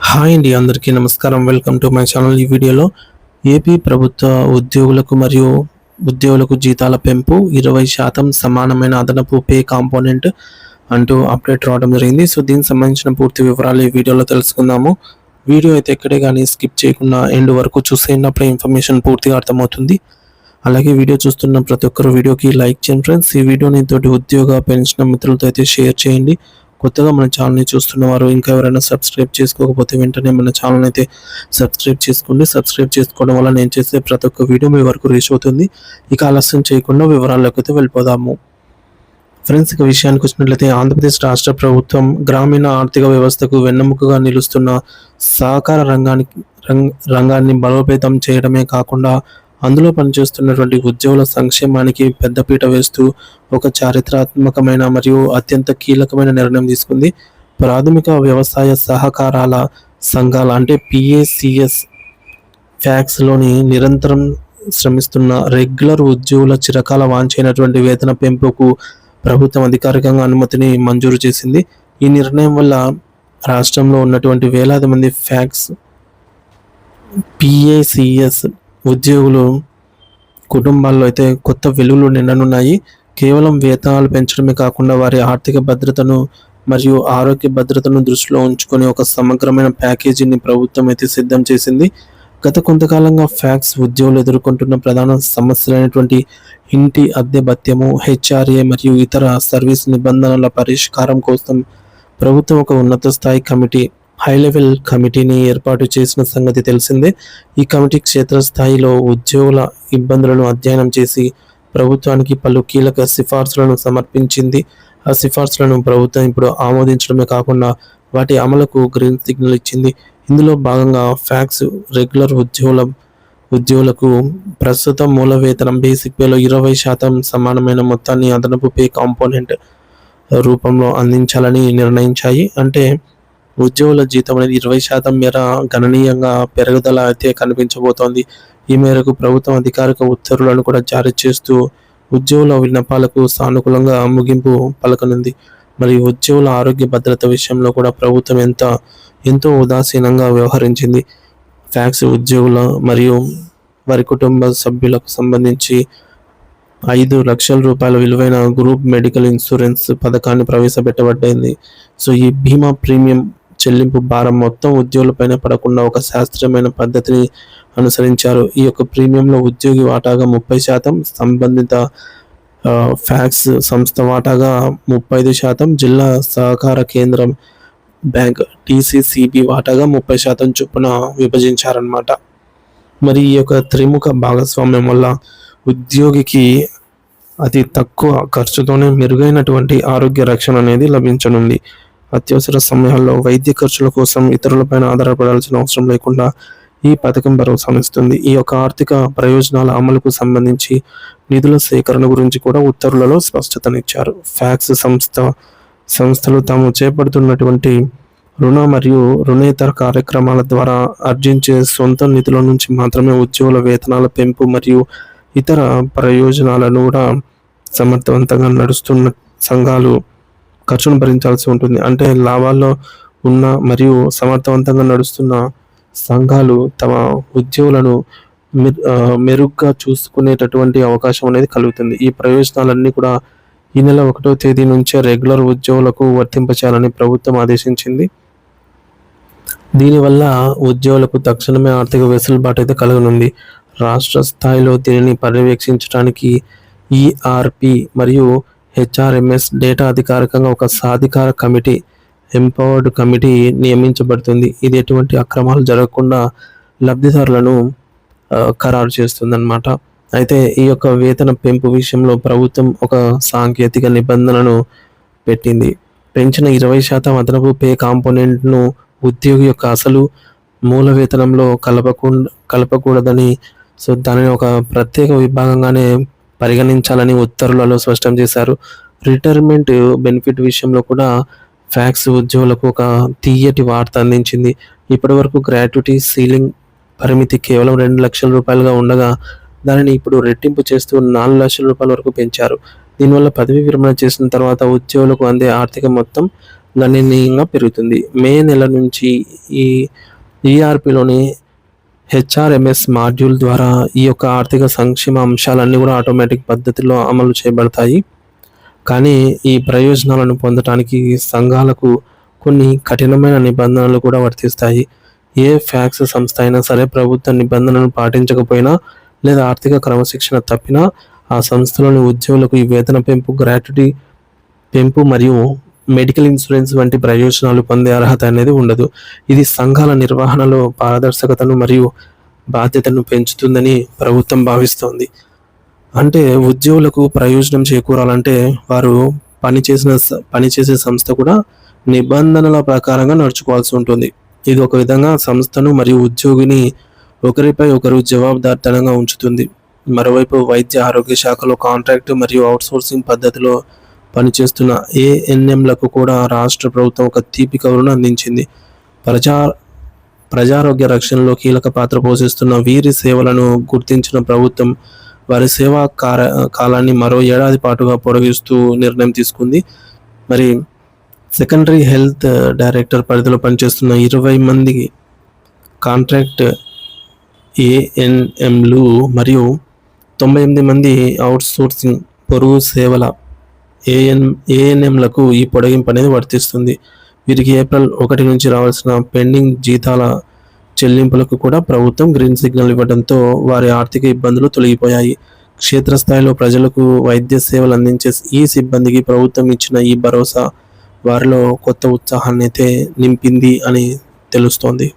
Hi అండి, అందరికీ నమస్కారం. Welcome to my channel. ఈ వీడియోలో ఏపీ ప్రభుత్వ ఉద్యోగులకు జీతాల పెంపు 20% సమానమైన అదనపు పే కాంపోనెంట్ అంటూ అప్డేట్ రావడం జరిగింది. సో దీనికి సంబంధించిన పూర్తి వివరాలు ఈ వీడియోలో తెలుసుకుందాము. వీడియో అయితే ఎక్కడే కానీ స్కిప్ చేయకుండా ఎండ్ వరకు చూసేటప్పుడే ఇన్ఫర్మేషన్ పూర్తిగా అర్థమవుతుంది. అలాగే వీడియో చూస్తున్న ప్రతి ఒక్కరు వీడియోకి లైక్ చేయండి ఫ్రెండ్స్. ఈ వీడియోని తోటి ఉద్యోగ పెన్షన్ మిత్రులతో అయితే షేర్ చేయండి. కొత్తగా మన ఛానల్ని చూస్తున్న వారు ఇంకా ఎవరైనా సబ్స్క్రైబ్ చేసుకోకపోతే వెంటనే మన ఛానల్ అయితే సబ్స్క్రైబ్ చేసుకోండి. సబ్స్క్రైబ్ చేసుకోవడం వల్ల నేను చేసే ప్రతి ఒక్క వీడియో మీ వరకు రీచ్ అవుతుంది. ఇక ఆలస్యం చేయకుండా వివరాల్లోకి అయితే వెళ్ళిపోదాము. ఫ్రెండ్స్, ఇక విషయానికి వచ్చినట్లయితే ఆంధ్రప్రదేశ్ రాష్ట్ర ప్రభుత్వం గ్రామీణ ఆర్థిక వ్యవస్థకు వెన్నెముకగా నిలుస్తున్న సహకార రంగాన్ని బలోపేతం చేయడమే కాకుండా అందులో పనిచేస్తున్నటువంటి ఉద్యోగుల సంక్షేమానికి పెద్దపీట వేస్తూ ఒక చారిత్రాత్మకమైన మరియు అత్యంత కీలకమైన నిర్ణయం తీసుకుంది. ప్రాథమిక వ్యవసాయ సహకారాల సంఘాల అంటే పిఏసిఎస్ ఫ్యాక్స్లోని నిరంతరం శ్రమిస్తున్న రెగ్యులర్ ఉద్యోగుల చిరకాల వాంఛైనటువంటి వేతన పెంపుకు ప్రభుత్వం అధికారికంగా అనుమతిని మంజూరు చేసింది. ఈ నిర్ణయం వల్ల రాష్ట్రంలో ఉన్నటువంటి వేలాది మంది ఫ్యాక్స్ పిఏసిఎస్ ఉద్యోగులు కుటుంబాల్లో అయితే కొత్త వెలుగులు నిండనున్నాయి. కేవలం వేతనాలు పెంచడమే కాకుండా వారి ఆర్థిక భద్రతను మరియు ఆరోగ్య భద్రతను దృష్టిలో ఉంచుకొని ఒక సమగ్రమైన ప్యాకేజీని ప్రభుత్వం అయితే సిద్ధం చేసింది. గత కొంతకాలంగా ఫ్యాక్స్ ఉద్యోగులు ఎదుర్కొంటున్న ప్రధాన సమస్యలైనటువంటి ఇంటి అద్దె భత్యము, హెచ్ఆర్ఏ మరియు ఇతర సర్వీస్ నిబంధనల పరిష్కారం కోసం ప్రభుత్వం ఒక ఉన్నత స్థాయి హై లెవెల్ కమిటీని ఏర్పాటు చేసిన సంగతి తెలిసిందే. ఈ కమిటీ క్షేత్రస్థాయిలో ఉద్యోగుల ఇబ్బందులను అధ్యయనం చేసి ప్రభుత్వానికి పలు కీలక సిఫార్సులను సమర్పించింది. ఆ సిఫార్సులను ప్రభుత్వం ఇప్పుడు ఆమోదించడమే కాకుండా వాటి అమలుకు గ్రీన్ సిగ్నల్ ఇచ్చింది. ఇందులో భాగంగా ఫ్యాక్స్ రెగ్యులర్ ఉద్యోగులకు ప్రస్తుతం మూల వేతనం బేసిక్ పేలో 20% సమానమైన మొత్తాన్ని అదనపు పే కాంపోనెంట్ రూపంలో అందించాలని నిర్ణయించాయి. అంటే ఉద్యోగుల జీతం అనేది 20% మేర గణనీయంగా పెరుగుదల అయితే కనిపించబోతోంది. ఈ మేరకు ప్రభుత్వం అధికారిక ఉత్తర్వులను కూడా జారీ చేస్తూ ఉద్యోగుల విన్నపాలకు సానుకూలంగా ముగింపు పలకనుంది. మరి ఉద్యోగుల ఆరోగ్య భద్రత విషయంలో కూడా ప్రభుత్వం ఎంతో ఉదాసీనంగా వ్యవహరించింది. ఫ్యాక్స్ ఉద్యోగుల మరియు వారి కుటుంబ సభ్యులకు సంబంధించి 5 లక్షల రూపాయల విలువైన గ్రూప్ మెడికల్ ఇన్సూరెన్స్ పథకాన్ని ప్రవేశపెట్టబడింది. సో ఈ బీమా ప్రీమియం చెల్లింపు భారం మొత్తం ఉద్యోగులపైన పడకుండా ఒక శాస్త్రీయమైన పద్ధతిని అనుసరించారు. ఈ యొక్క ప్రీమియంలో ఉద్యోగి వాటాగా 30%, సంబంధిత ఫ్యాక్స్ సంస్థ వాటాగా 35%, జిల్లా సహకార కేంద్రం బ్యాంక్ టీసీసీబీ వాటాగా 30% చొప్పున విభజించారన్నమాట. మరి ఈ యొక్క త్రిముఖ భాగస్వామ్యం వల్ల ఉద్యోగికి అతి తక్కువ ఖర్చుతోనే మెరుగైనటువంటి ఆరోగ్య రక్షణ అనేది లభించనుంది. అత్యవసర సమయాల్లో వైద్య ఖర్చుల కోసం ఇతరులపైన ఆధారపడాల్సిన అవసరం లేకుండా ఈ పథకం భరోసానిస్తుంది. ఈ యొక్క ఆర్థిక ప్రయోజనాల అమలుకు సంబంధించి నిధుల సేకరణ గురించి కూడా ఉత్తర్వులలో స్పష్టతనిచ్చారు. ఫ్యాక్స్ సంస్థలు తాము చేపడుతున్నటువంటి రుణ మరియు రుణేతర కార్యక్రమాల ద్వారా ఆర్జించే సొంత నిధుల నుంచి మాత్రమే ఉద్యోగుల వేతనాల పెంపు మరియు ఇతర ప్రయోజనాలను కూడా సమర్థవంతంగా నడుస్తున్న సంఘాలు ఖర్చును భరించాల్సి ఉంటుంది. అంటే లాభాల్లో ఉన్న మరియు సమర్థవంతంగా నడుస్తున్న సంఘాలు తమ ఉద్యోగులను మెరుగ్గా చూసుకునేటటువంటి అవకాశం అనేది కలుగుతుంది. ఈ ప్రయోజనాలన్నీ కూడా ఈ నెల 1వ తేదీ నుంచే రెగ్యులర్ ఉద్యోగులకు వర్తింపచేయాలని ప్రభుత్వం ఆదేశించింది. దీనివల్ల ఉద్యోగులకు తక్షణమే ఆర్థిక వెసులుబాటు అయితే కలగనుంది. రాష్ట్ర స్థాయిలో దీనిని పర్యవేక్షించడానికి ఈఆర్పి మరియు హెచ్ఆర్ఎంఎస్ డేటా అధికారికంగా ఒక సాధికార కమిటీ ఎంపవర్డ్ కమిటీ నియమించబడుతుంది. ఇది ఎటువంటి అక్రమాలు జరగకుండా లబ్ధిదారులను ఖరారు చేస్తుందన్నమాట. అయితే ఈ యొక్క వేతన పెంపు విషయంలో ప్రభుత్వం ఒక సాంకేతిక నిబంధనను పెట్టింది. పెంచిన 20% అదనపు పే కాంపోనెంట్ను ఉద్యోగి యొక్క అసలు మూల వేతనంలో కలపకూడదని, సో దానిని ఒక ప్రత్యేక విభాగంగానే పరిగణించాలని ఉత్తర్వులలో స్పష్టం చేశారు. రిటైర్మెంట్ బెనిఫిట్ విషయంలో కూడా ఫ్యాక్స్ ఉద్యోగులకు ఒక తీయటి వార్త అందించింది. ఇప్పటి వరకు గ్రాట్యుటీ సీలింగ్ పరిమితి కేవలం 2 లక్షల రూపాయలుగా ఉండగా దానిని ఇప్పుడు రెట్టింపు చేస్తూ 4 లక్షల రూపాయల వరకు పెంచారు. దీనివల్ల పదవి విరమణ చేసిన తర్వాత ఉద్యోగులకు అందే ఆర్థిక మొత్తం గణనీయంగా పెరుగుతుంది. మే నెల నుంచి ఈ ఈఆర్పిలోని హెచ్ఆర్ఎంఎస్ మాడ్యూల్ ద్వారా ఈ యొక్క ఆర్థిక సంక్షేమ అంశాలన్నీ కూడా ఆటోమేటిక్ పద్ధతిలో అమలు చేయబడతాయి. కానీ ఈ ప్రయోజనాలను పొందటానికి సంఘాలకు కొన్ని కఠినమైన నిబంధనలు కూడా వర్తిస్తాయి. ఏ ఫ్యాక్స్ సంస్థ అయినా సరే ప్రభుత్వ నిబంధనలను పాటించకపోయినా లేదా ఆర్థిక క్రమశిక్షణ తప్పినా ఆ సంస్థలోని ఉద్యోగులకు ఈ వేతన పెంపు, గ్రాట్యుటీ పెంపు మరియు మెడికల్ ఇన్సూరెన్స్ వంటి ప్రయోజనాలు పొందే అర్హత అనేది ఉండదు. ఇది సంఘాల నిర్వహణలో పారదర్శకతను మరియు బాధ్యతను పెంచుతుందని ప్రభుత్వం భావిస్తోంది. అంటే ఉద్యోగులకు ప్రయోజనం చేకూరాలంటే వారు పనిచేసే సంస్థ కూడా నిబంధనల ప్రకారంగా నడుచుకోవాల్సి ఉంటుంది. ఇది ఒక విధంగా సంస్థను మరియు ఉద్యోగిని ఒకరిపై ఒకరు జవాబుదారితనంగా ఉంచుతుంది. మరోవైపు వైద్య ఆరోగ్య శాఖలో కాంట్రాక్ట్ మరియు అవుట్సోర్సింగ్ పద్ధతిలో పనిచేస్తున్న ఏఎన్ఎంలకు కూడా రాష్ట్ర ప్రభుత్వం ఒక తీపి కబురును అందించింది. ప్రజారోగ్య రక్షణలో కీలక పాత్ర పోషిస్తున్న వీరి సేవలను గుర్తించిన ప్రభుత్వం వారి సేవా కాలాన్ని మరో ఏడాది పాటుగా పొడిగిస్తూ నిర్ణయం తీసుకుంది. మరి సెకండరీ హెల్త్ డైరెక్టర్ పరిధిలో పనిచేస్తున్న 20 మంది కాంట్రాక్ట్ ఏఎన్ఎంలు మరియు 98 మంది అవుట్సోర్సింగ్ పొరుగు సేవల ఏఎన్ఎంలకు ఈ పొడిగింపు అనేది వర్తిస్తుంది. వీరికి ఏప్రిల్ 1 నుంచి రావాల్సిన పెండింగ్ జీతాల చెల్లింపులకు కూడా ప్రభుత్వం గ్రీన్ సిగ్నల్ ఇవ్వడంతో వారి ఆర్థిక ఇబ్బందులు తొలగిపోయాయి. క్షేత్రస్థాయిలో ప్రజలకు వైద్య సేవలు అందించే ఈ సిబ్బందికి ప్రభుత్వం ఇచ్చిన ఈ భరోసా వారిలో కొత్త ఉత్సాహాన్ని అయితే నింపింది అని తెలుస్తోంది.